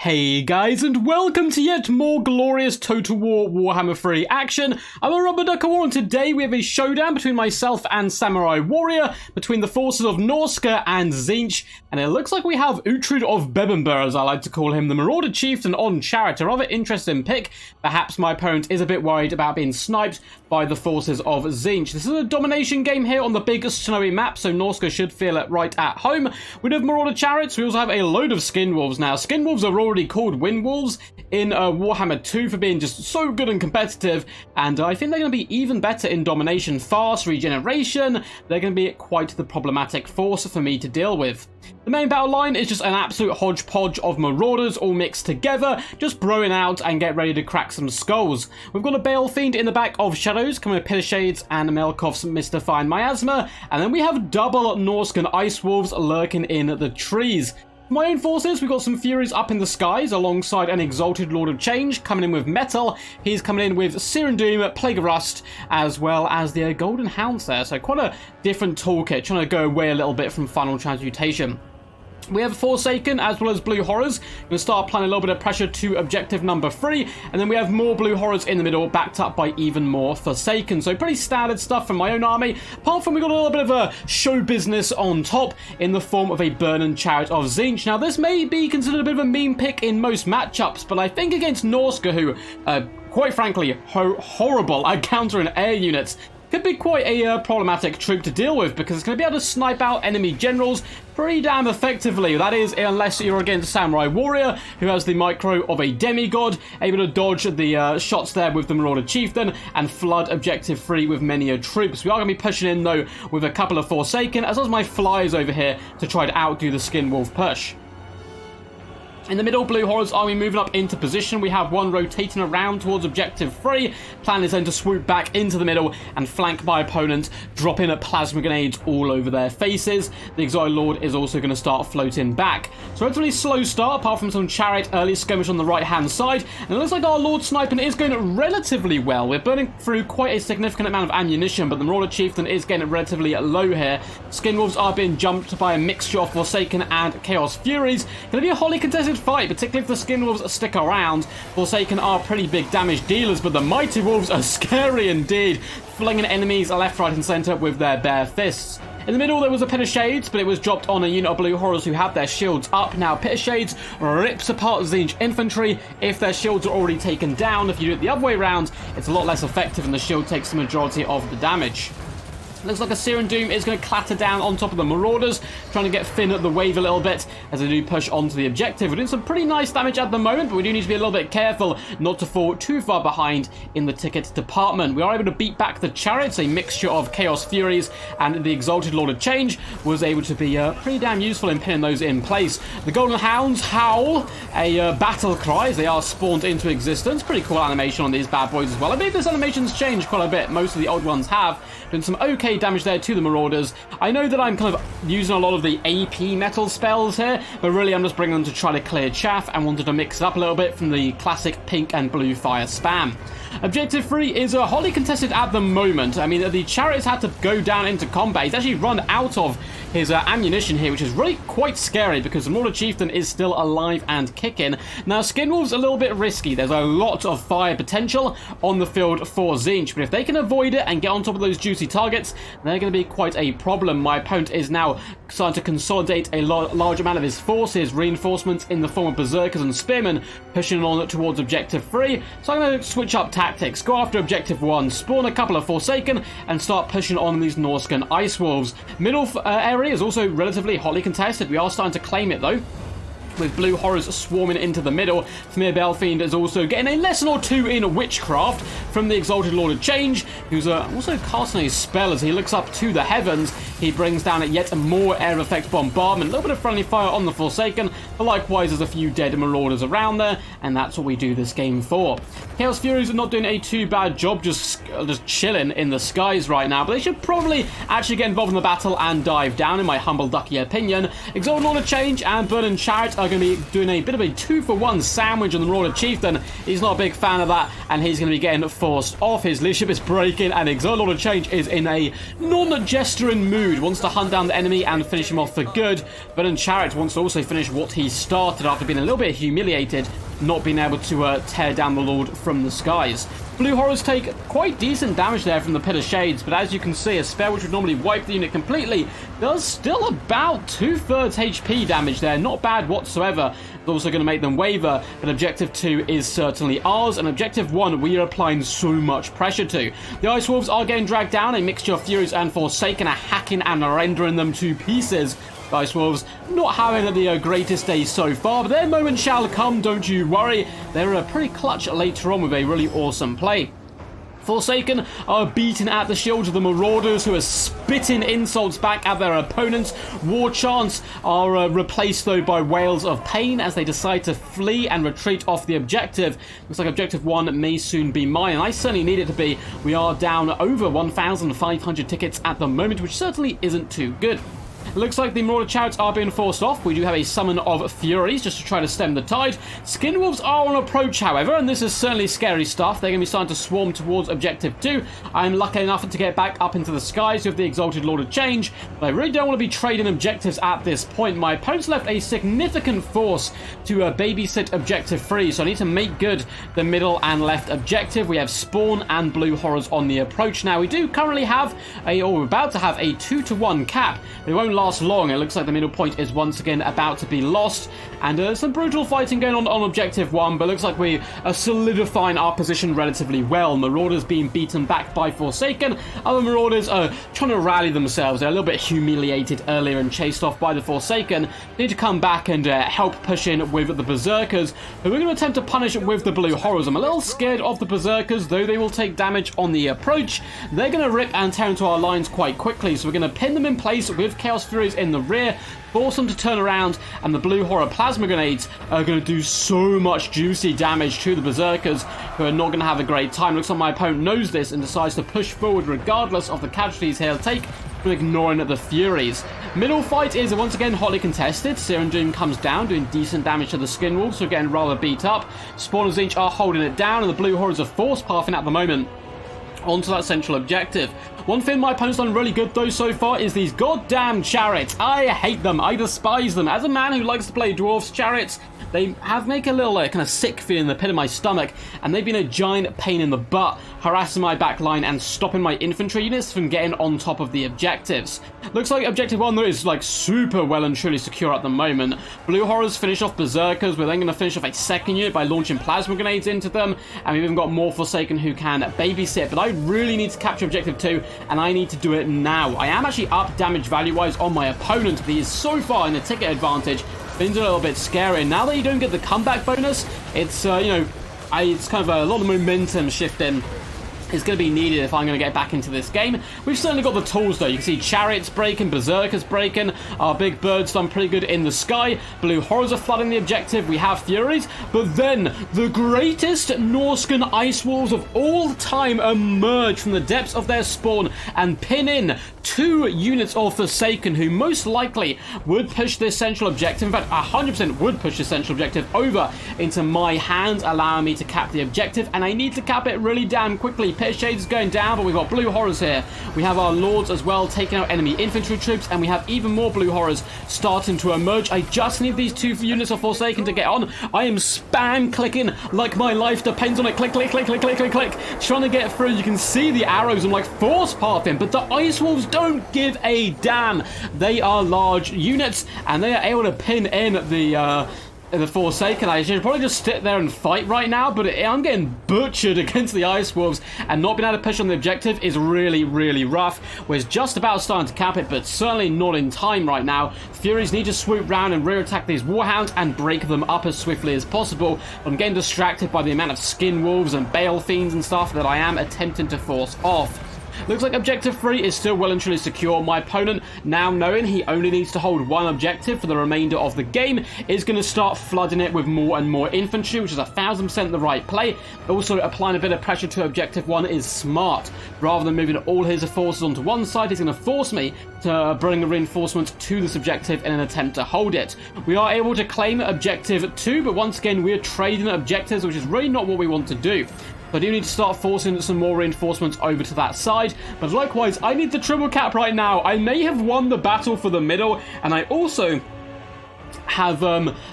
Hey guys, and welcome to yet more glorious Total War Warhammer 3 action. I'm a Rubber Ducker War, and today we have a showdown between myself and Samurai Warrior, between the forces of Norsca and Tzeentch, and it looks like we have Uhtred of Bebbanburg, as I like to call him, the Marauder Chieftain on Chariot. A rather interesting pick. Perhaps my opponent is a bit worried about being sniped by the forces of Tzeentch. This is a domination game here on the big snowy map, so Norsca should feel it right at home. We do have Marauder Chariots. We also have a load of Skin Wolves now. Skin Wolves are already called Wind Wolves in Warhammer 2 for being just so good and competitive, and I think they're going to be even better in domination. Fast regeneration, they're going to be quite the problematic force for me to deal with. The main battle line is just an absolute hodgepodge of marauders all mixed together, just broing out and get ready to crack some skulls. We've got a Bale Fiend in the back of Shadows, coming with Pit of Shades and Melkov's Mystifying Miasma, and then we have double Norscan Ice Wolves lurking in the trees. For my own forces, we've got some Furies up in the skies alongside an Exalted Lord of Change coming in with Metal. He's coming in with Searing Doom, Plague of Rust, as well as the Golden Hounds there. So quite a different toolkit, trying to go away a little bit from Final Transmutation. We have Forsaken as well as Blue Horrors. Going to start applying a little bit of pressure to objective number 3, and then we have more Blue Horrors in the middle, backed up by even more Forsaken. So pretty standard stuff from my own army, apart from we got a little bit of a show business on top in the form of a Burning Chariot of Tzeentch. Now this may be considered a bit of a meme pick in most matchups, but I think against Norsca, who quite frankly horrible at countering air units, could be quite a problematic troop to deal with, because it's going to be able to snipe out enemy generals pretty damn effectively. That is, unless you're against Samurai Warrior, who has the micro of a demigod, able to dodge the shots there with the Marauder Chieftain and flood objective 3 with many troops. We are going to be pushing in though with a couple of Forsaken, as well as my flies over here to try to outdo the Skin Wolf push. In the middle, Blue Horrors are we moving up into position. We have one rotating around towards objective 3. Plan is then to swoop back into the middle and flank my opponent, dropping plasma grenades all over their faces. The Exiled Lord is also going to start floating back. So relatively slow start, apart from some Chariot early skirmish on the right-hand side. And it looks like our Lord Sniping is going relatively well. We're burning through quite a significant amount of ammunition, but the Marauder Chieftain is getting relatively low here. Skin Wolves are being jumped by a mixture of Forsaken and Chaos Furies. Going to be a wholly contested fight, particularly if the Skin Wolves stick around. Forsaken are pretty big damage dealers, but the Mighty Wolves are scary indeed, flinging enemies left, right and centre with their bare fists. In the middle there was a Pit of Shades, but it was dropped on a unit of Blue Horrors who have their shields up. Now Pit of Shades rips apart Tzeentch infantry if their shields are already taken down. If you do it the other way around, it's a lot less effective and the shield takes the majority of the damage. Looks like a Searing Doom is going to clatter down on top of the Marauders, trying to get Finn at the wave a little bit as they do push onto the objective. We're doing some pretty nice damage at the moment, but we do need to be a little bit careful not to fall too far behind in the ticket department. We are able to beat back the Chariots, a mixture of Chaos Furies and the Exalted Lord of Change was able to be pretty damn useful in pinning those in place. The Golden Hounds howl a battle cry as they are spawned into existence. Pretty cool animation on these bad boys as well. I believe this animation's changed quite a bit. Most of the old ones have. Doing some okay damage there to the Marauders. I know that I'm kind of using a lot of the AP metal spells here, but really I'm just bringing them to try to clear chaff and wanted to mix it up a little bit from the classic pink and blue fire spam. Objective 3 is wholly contested at the moment. I mean, the Chariots had to go down into combat. He's actually run out of his ammunition here, which is really quite scary because the Marauder Chieftain is still alive and kicking. Now, Skin Wolf's a little bit risky. There's a lot of fire potential on the field for Tzeentch, but if they can avoid it and get on top of those juicy targets, they're going to be quite a problem. My opponent is now starting to consolidate a large amount of his forces, reinforcements in the form of Berserkers and Spearmen, pushing on towards Objective 3. So I'm going to switch up tactics, go after Objective 1, spawn a couple of Forsaken, and start pushing on these Norscan Ice Wolves. Middle area is also relatively hotly contested. We are starting to claim it though, with Blue Horrors swarming into the middle. Thamir Bale Fiend is also getting a lesson or two in Witchcraft from the Exalted Lord of Change, who's also casting a spell as he looks up to the heavens. He brings down yet more air effect bombardment, a little bit of friendly fire on the Forsaken, but likewise there's a few dead Marauders around there, and that's what we do this game for. Chaos Furies are not doing a too bad job, just chilling in the skies right now, but they should probably actually get involved in the battle and dive down, in my humble ducky opinion. Exalted Lord of Change and Burning Chariot are going to be doing a bit of a 2-for-1 sandwich on the Marauder Chieftain. He's not a big fan of that, and he's going to be getting forced off. His leadership is breaking, and Exert Lord of Change is in a non-gesturing mood. Wants to hunt down the enemy and finish him off for good. But Chariot wants to also finish what he started after being a little bit humiliated, not being able to tear down the Lord from the skies. Blue Horrors take quite decent damage there from the Pit of Shades, but as you can see, a spell which would normally wipe the unit completely does still about 2/3 HP damage there. Not bad whatsoever. It's also going to make them waver, but Objective 2 is certainly ours, and Objective 1 we are applying so much pressure to. The Ice Wolves are getting dragged down, a mixture of Furies and Forsaken are hacking and rendering them to pieces. The Ice Wolves not having the greatest day so far, but their moment shall come, don't you worry. They're pretty clutch later on with a really awesome play. Forsaken are beating at the shields of the Marauders, who are spitting insults back at their opponents. War Chants are replaced, though, by Wails of Pain as they decide to flee and retreat off the objective. Looks like Objective 1 may soon be mine, and I certainly need it to be. We are down over 1,500 tickets at the moment, which certainly isn't too good. It looks like the Marauder Chariots are being forced off. We do have a summon of Furies just to try to stem the tide. Skin Wolves are on approach, however, and this is certainly scary stuff. They're going to be starting to swarm towards Objective 2. I'm lucky enough to get back up into the skies with the Exalted Lord of Change, but I really don't want to be trading objectives at this point. My opponent's left a significant force to babysit Objective 3, so I need to make good the middle and left objective. We have Spawn and Blue Horrors on the approach now. We do currently have we're about to have a 2-to-1 cap, but it won't last long. It looks like the middle point is once again about to be lost, and some brutal fighting going on Objective 1, but looks like we are solidifying our position relatively well. Marauders being beaten back by Forsaken. Other Marauders are trying to rally themselves. They're a little bit humiliated earlier and chased off by the Forsaken. They need to come back and help push in with the Berserkers, who we're going to attempt to punish with the Blue Horrors. I'm a little scared of the Berserkers, though they will take damage on the approach. They're going to rip and tear into our lines quite quickly, so we're going to pin them in place with Chaos Furies in the rear, force them to turn around, and the Blue Horror Plasma Grenades are going to do so much juicy damage to the Berserkers, who are not going to have a great time. Looks like my opponent knows this and decides to push forward regardless of the casualties he'll take, ignoring the Furies. Middle fight is once again hotly contested. Serum Doom comes down, doing decent damage to the Skin Wolves, who are getting rather beat up. Spawn and Tzeentch are holding it down, and the Blue Horrors are force pathing at the moment onto that central objective. One thing my opponent's done really good though so far is these goddamn chariots. I hate them. I despise them. As a man who likes to play dwarfs, chariots, they make a little kind of sick feeling in the pit of my stomach, and they've been a giant pain in the butt, harassing my back line and stopping my infantry units from getting on top of the objectives. Looks like Objective 1 though is like super well and truly secure at the moment. Blue Horrors finish off Berserkers. We're then going to finish off a second unit by launching plasma grenades into them, and we've even got more Forsaken who can babysit, but I really need to capture Objective 2, and I need to do it now. I am actually up damage value wise on my opponent, but he is so far in the ticket advantage. Things are a little bit scary. Now that you don't get the comeback bonus, it's it's kind of a lot of momentum shifting is going to be needed if I'm going to get back into this game. We've certainly got the tools though. You can see Chariots breaking, Berserkers breaking, our big birds done pretty good in the sky, Blue Horrors are flooding the objective, we have Furies, but then the greatest Norscan Ice Wolves of all time emerge from the depths of their spawn and pin in 2 units of Forsaken, who most likely would push this central objective, in fact 100% would push this central objective over into my hands, allowing me to cap the objective, and I need to cap it really damn quickly. Pit of Shades is going down, but we've got Blue Horrors here. We have our Lords as well taking out enemy infantry troops, and we have even more Blue Horrors starting to emerge. I just need these 2 units of Forsaken to get on. I am spam clicking like my life depends on it. Click, click, click, click, click, click, click. Trying to get through. You can see the arrows. I'm like force pathing, but the Ice Wolves don't give a damn. They are large units, and they are able to pin in the Forsaken. I should probably just sit there and fight right now, but I'm getting butchered against the Ice Wolves, and not being able to push on the objective is really, really rough. We're just about starting to cap it, but certainly not in time right now. Furies need to swoop round and rear attack these Warhounds and break them up as swiftly as possible. I'm getting distracted by the amount of Skin Wolves and Bale Fiends and stuff that I am attempting to force off. Looks like objective 3 is still well and truly secure. My opponent, now knowing he only needs to hold one objective for the remainder of the game, is going to start flooding it with more and more infantry, which is 1000% the right play. Also, applying a bit of pressure to objective 1 is smart. Rather than moving all his forces onto one side, he's going to force me to bring a reinforcement to this objective in an attempt to hold it. We are able to claim objective 2, but once again, we're trading objectives, which is really not what we want to do. I do need to start forcing some more reinforcements over to that side, but likewise, I need the triple cap right now. I may have won the battle for the middle, and I also have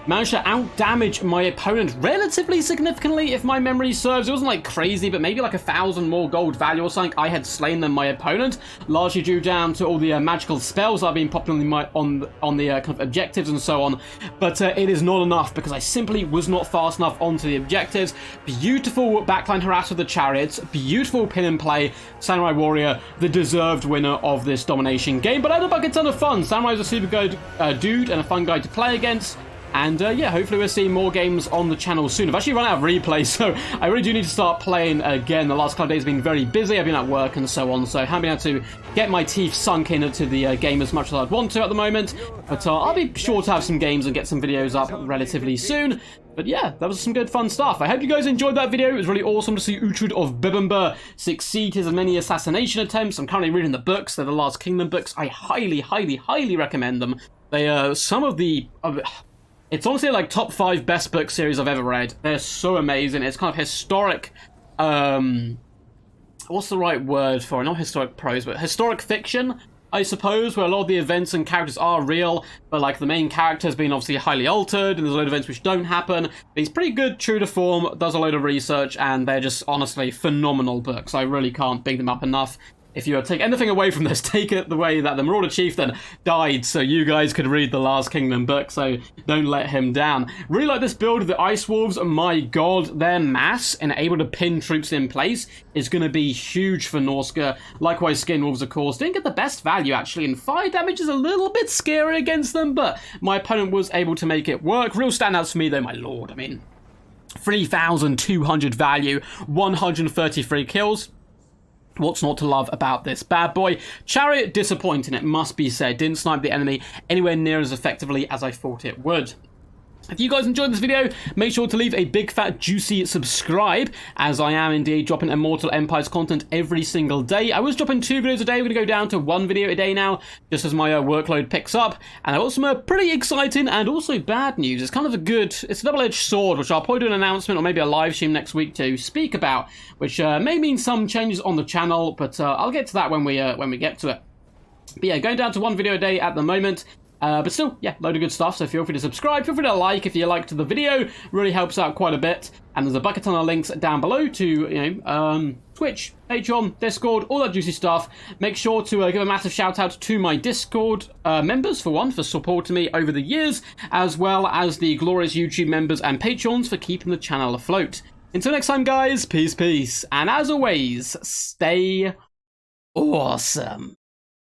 managed to out-damage my opponent relatively significantly, if my memory serves. It wasn't like crazy, but maybe like 1,000 more gold value or something I had slain than my opponent, largely due down to all the magical spells I've been popping on the kind of objectives and so on. But it is not enough because I simply was not fast enough onto the objectives. Beautiful backline harass with the chariots, beautiful pin and play. Samurai Warrior, the deserved winner of this domination game. But I had a bucket ton of fun. Samurai's a super good dude and a fun guy to play against. And yeah, hopefully we'll see more games on the channel soon. I've actually run out of replays, so I really do need to start playing again. The last couple of days have been very busy. I've been at work and so on, so I haven't been able to get my teeth sunk into the game as much as I'd want to at the moment. But I'll be sure to have some games and get some videos up relatively soon. But yeah, that was some good fun stuff. I hope you guys enjoyed that video. It was really awesome to see Uhtred of Bibember succeed his many assassination attempts. I'm currently reading the books. They're the Last Kingdom books. I highly, highly, highly recommend them. They are some of the... It's honestly like top 5 best book series I've ever read. They're so amazing. It's kind of historic... what's the right word for it? Not historic prose, but historic fiction, I suppose, where a lot of the events and characters are real, but like the main character's been obviously highly altered, and there's a load of events which don't happen. But he's pretty good, true to form, does a load of research, and they're just honestly phenomenal books. I really can't big them up enough. If you take anything away from this, take it the way that the Marauder Chieftain died so you guys could read the Last Kingdom book, so don't let him down. Really like this build of the Ice Wolves. My god, their mass and able to pin troops in place is going to be huge for Norsca. Likewise, Skin Wolves, of course, didn't get the best value, actually, and fire damage is a little bit scary against them, but my opponent was able to make it work. Real standouts for me, though, my lord. I mean, 3,200 value, 133 kills. What's not to love about this bad boy? Chariot, disappointing, it must be said. Didn't snipe the enemy anywhere near as effectively as I thought it would. If you guys enjoyed this video, make sure to leave a big fat juicy subscribe, as I am indeed dropping Immortal Empires content every single day. I was dropping 2 videos a day. We're going to go down to 1 video a day now, just as my workload picks up. And I've got some pretty exciting and also bad news. It's kind of it's a double-edged sword, which I'll probably do an announcement or maybe a live stream next week to speak about, which may mean some changes on the channel, but I'll get to that when we get to it. But yeah, going down to 1 video a day at the moment. But still, yeah, load of good stuff, so feel free to subscribe, feel free to like if you liked the video, really helps out quite a bit, and there's a bucket ton of links down below to, Twitch, Patreon, Discord, all that juicy stuff. Make sure to give a massive shout out to my Discord members, for one, for supporting me over the years, as well as the glorious YouTube members and Patrons for keeping the channel afloat. Until next time, guys, peace, peace, and as always, stay awesome.